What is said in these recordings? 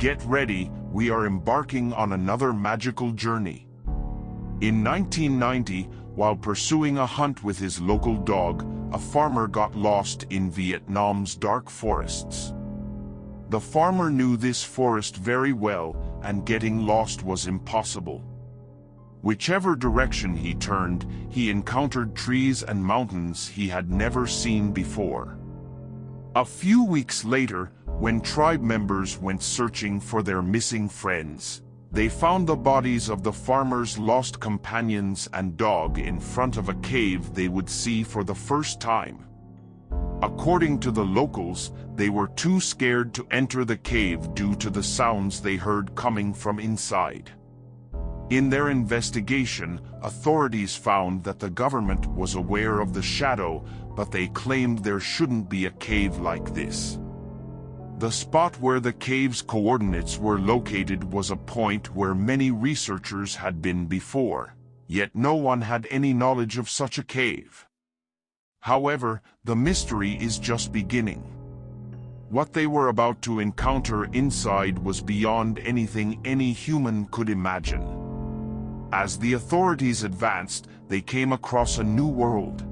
Get ready, we are embarking on another magical journey. In 1990, while pursuing a hunt with his local dog, a farmer got lost in Vietnam's dark forests. The farmer knew this forest very well, and getting lost was impossible. Whichever direction he turned, he encountered trees and mountains he had never seen before. A few weeks later, when tribe members went searching for their missing friends, they found the bodies of the farmer's lost companions and dog in front of a cave they would see for the first time. According to the locals, they were too scared to enter the cave due to the sounds they heard coming from inside. In their investigation, authorities found that the government was aware of the shadow, but they claimed there shouldn't be a cave like this. The spot where the cave's coordinates were located was a point where many researchers had been before, yet no one had any knowledge of such a cave. However, the mystery is just beginning. What they were about to encounter inside was beyond anything any human could imagine. As the authorities advanced, they came across a new world.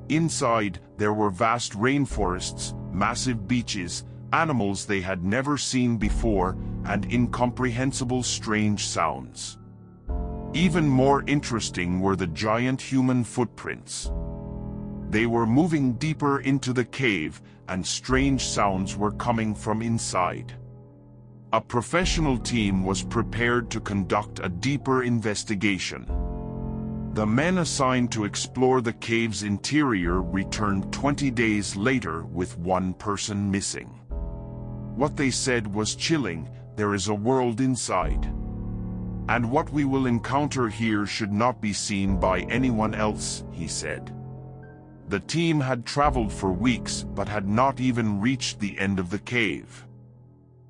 Inside, there were vast rainforests, massive beaches, animals they had never seen before, and incomprehensible strange sounds. Even more interesting were the giant human footprints. They were moving deeper into the cave, and strange sounds were coming from inside. A professional team was prepared to conduct a deeper investigation. The men assigned to explore the cave's interior returned 20 days later with one person missing. What they said was chilling: there is a world inside. And what we will encounter here should not be seen by anyone else, he said. The team had traveled for weeks but had not even reached the end of the cave.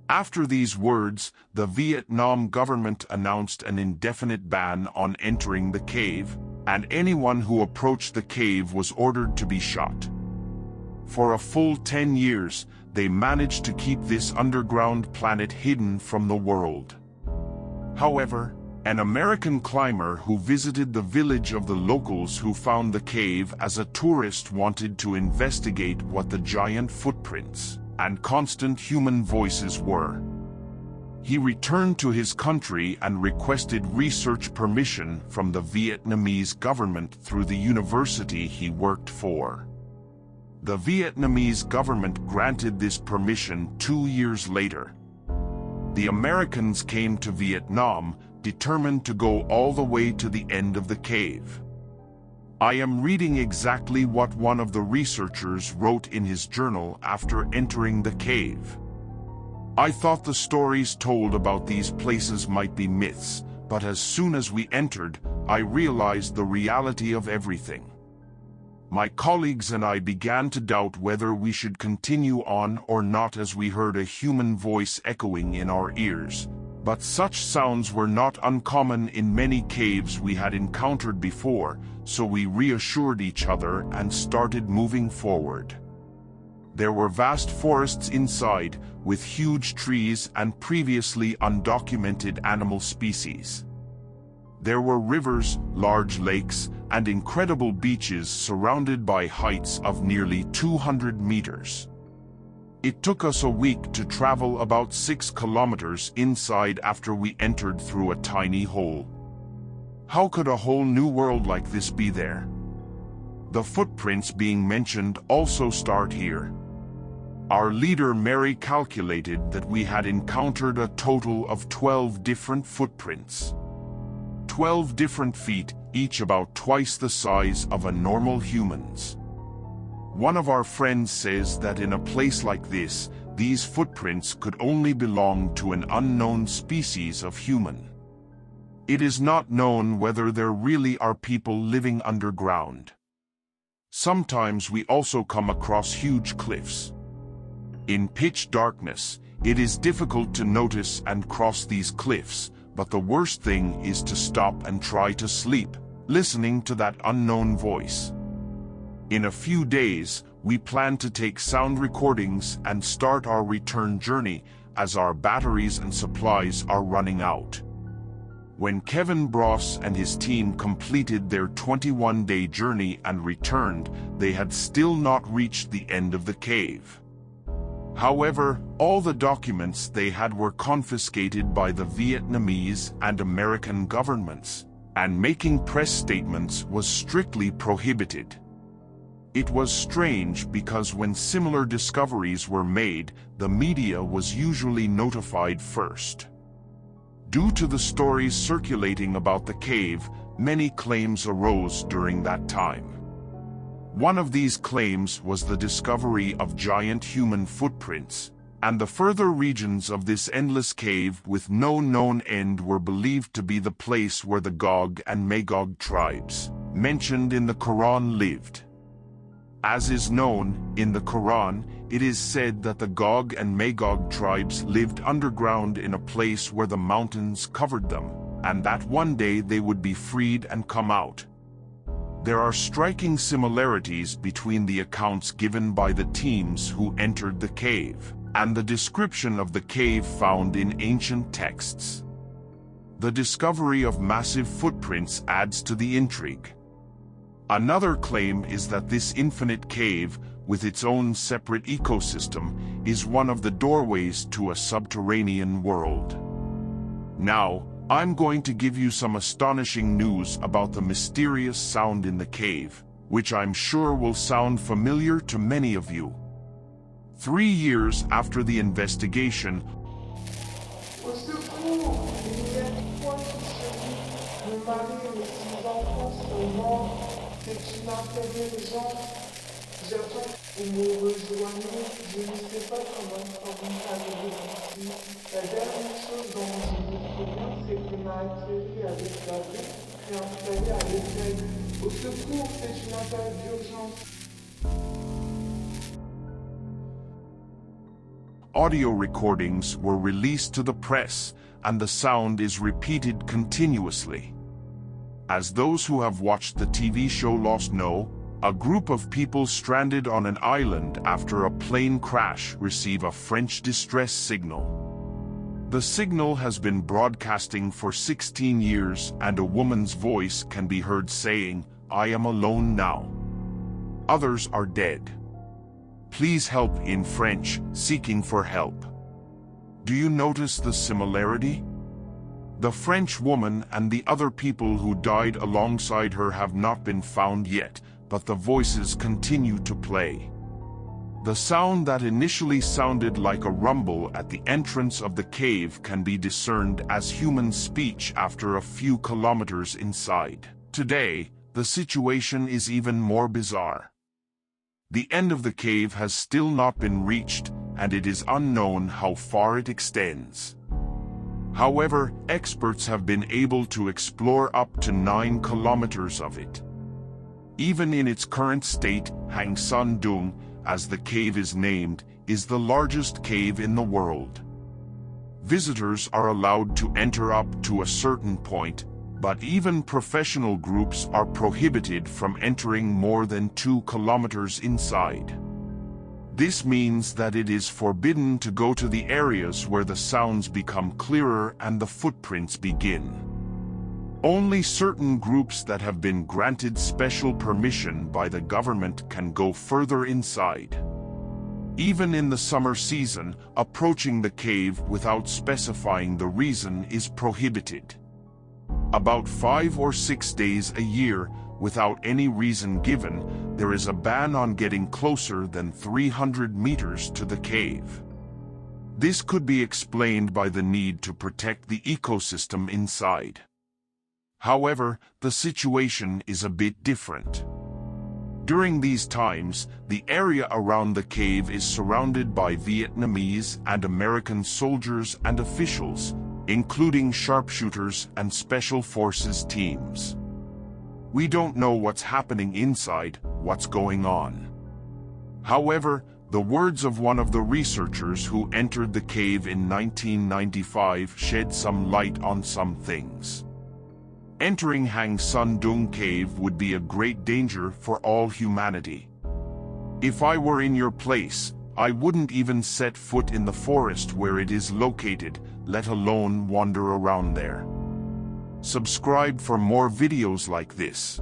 After these words, the Vietnam government announced an indefinite ban on entering the cave, and anyone who approached the cave was ordered to be shot. For a full 10 years, they managed to keep this underground planet hidden from the world. However, an American climber who visited the village of the locals who found the cave as a tourist wanted to investigate what the giant footprints and constant human voices were. He returned to his country and requested research permission from the Vietnamese government through the university he worked for. The Vietnamese government granted this permission 2 years later. The Americans came to Vietnam, determined to go all the way to the end of the cave. I am reading exactly what one of the researchers wrote in his journal after entering the cave. I thought the stories told about these places might be myths, but as soon as we entered, I realized the reality of everything. My colleagues and I began to doubt whether we should continue on or not as we heard a human voice echoing in our ears. But such sounds were not uncommon in many caves we had encountered before, so we reassured each other and started moving forward. There were vast forests inside, with huge trees and previously undocumented animal species. There were rivers, large lakes, and incredible beaches surrounded by heights of nearly 200 meters. It took us a week to travel about 6 kilometers inside after we entered through a tiny hole. How could a whole new world like this be there? The footprints being mentioned also start here. Our leader Mary calculated that we had encountered a total of 12 different footprints. 12 different feet, each about twice the size of a normal human's. One of our friends says that in a place like this, these footprints could only belong to an unknown species of human. It is not known whether there really are people living underground. Sometimes we also come across huge cliffs. In pitch darkness, it is difficult to notice and cross these cliffs, but the worst thing is to stop and try to sleep, listening to that unknown voice. In a few days, we plan to take sound recordings and start our return journey, as our batteries and supplies are running out." When Kevin Bross and his team completed their 21-day journey and returned, they had still not reached the end of the cave. However, all the documents they had were confiscated by the Vietnamese and American governments, and making press statements was strictly prohibited. It was strange because when similar discoveries were made, the media was usually notified first. Due to the stories circulating about the cave, many claims arose during that time. One of these claims was the discovery of giant human footprints, and the further regions of this endless cave with no known end were believed to be the place where the Gog and Magog tribes, mentioned in the Quran, lived. As is known, in the Quran, it is said that the Gog and Magog tribes lived underground in a place where the mountains covered them, and that one day they would be freed and come out. There are striking similarities between the accounts given by the teams who entered the cave, and the description of the cave found in ancient texts. The discovery of massive footprints adds to the intrigue. Another claim is that this infinite cave, with its own separate ecosystem, is one of the doorways to a subterranean world. Now, I'm going to give you some astonishing news about the mysterious sound in the cave, which I'm sure will sound familiar to many of you. 3 years after the investigation, C'est une intelligence. J'attends que vous me rejoigniez. Je ne sais pas comment vous arrivez ici. La dernière chose dont je me souviens, c'est qu'on a atterri avec la brique réinstallée à l'échelle. Au secours, c'est une affaire d'urgence. Audio recordings were released to the press, and the sound is repeated continuously. As those who have watched the TV show Lost know, a group of people stranded on an island after a plane crash receive a French distress signal. The signal has been broadcasting for 16 years, and a woman's voice can be heard saying, "I am alone now. Others are dead. Please help," in French, seeking for help. Do you notice the similarity? The French woman and the other people who died alongside her have not been found yet, but the voices continue to play. The sound that initially sounded like a rumble at the entrance of the cave can be discerned as human speech after a few kilometers inside. Today, the situation is even more bizarre. The end of the cave has still not been reached, and it is unknown how far it extends. However, experts have been able to explore up to 9 kilometers of it. Even in its current state, Hang Son Doong, as the cave is named, is the largest cave in the world. Visitors are allowed to enter up to a certain point, but even professional groups are prohibited from entering more than 2 kilometers inside. This means that it is forbidden to go to the areas where the sounds become clearer and the footprints begin. Only certain groups that have been granted special permission by the government can go further inside. Even in the summer season, approaching the cave without specifying the reason is prohibited. About 5 or 6 days a year, without any reason given, there is a ban on getting closer than 300 meters to the cave. This could be explained by the need to protect the ecosystem inside. However, the situation is a bit different. During these times, the area around the cave is surrounded by Vietnamese and American soldiers and officials, including sharpshooters and special forces teams. We don't know what's happening inside, what's going on. However, the words of one of the researchers who entered the cave in 1995 shed some light on some things. Entering Hang Son Doong Cave would be a great danger for all humanity. If I were in your place, I wouldn't even set foot in the forest where it is located, let alone wander around there. Subscribe for more videos like this.